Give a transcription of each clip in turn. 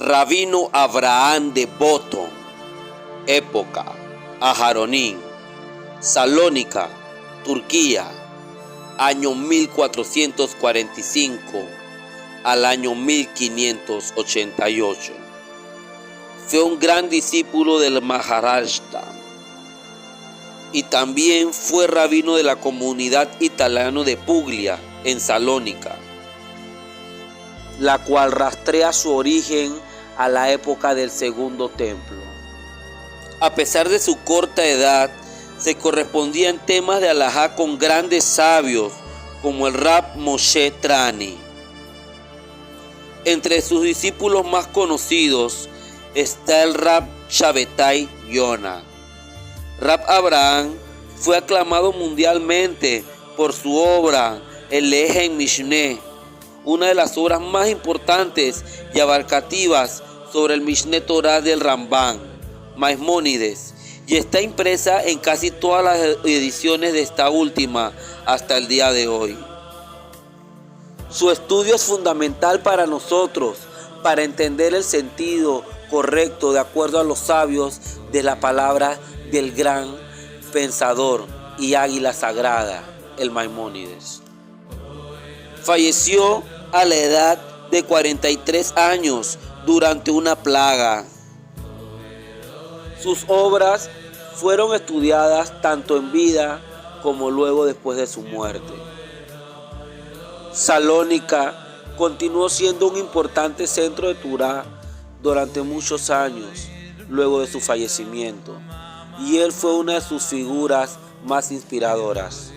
Rabino Abraham de Botón, época Aharonín, Salónica, Turquía, año 1445 al año 1588. Fue un gran discípulo del Maharashtra y también fue rabino de la comunidad italiana de Puglia, en Salónica, la cual rastrea su origen a la época del Segundo Templo. A pesar de su corta edad, se correspondía en temas de alajá con grandes sabios como el Rab Moshe Trani. Entre sus discípulos más conocidos está el Rab Shabbatai Yonah. Rab Abraham fue aclamado mundialmente por su obra El Lejen Mishneh, una de las obras más importantes y abarcativas sobre el Mishneh Torah del Rambam Maimónides, y está impresa en casi todas las ediciones de esta última hasta el día de hoy. Su estudio es fundamental para nosotros, para entender el sentido correcto de acuerdo a los sabios de la palabra del gran pensador y águila sagrada, el Maimónides. Falleció a la edad de 43 años durante una plaga. Sus obras fueron estudiadas tanto en vida como luego después de su muerte. Salónica continuó siendo un importante centro de Torá durante muchos años luego de su fallecimiento, y él fue una de sus figuras más inspiradoras.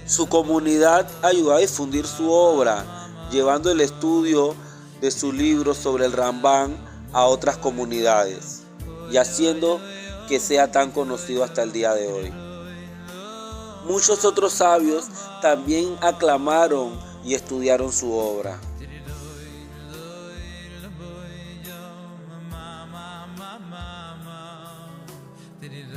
Su comunidad ayudó a difundir su obra, llevando el estudio de su libro sobre el Rambam a otras comunidades y haciendo que sea tan conocido hasta el día de hoy. Muchos otros sabios también aclamaron y estudiaron su obra. Did it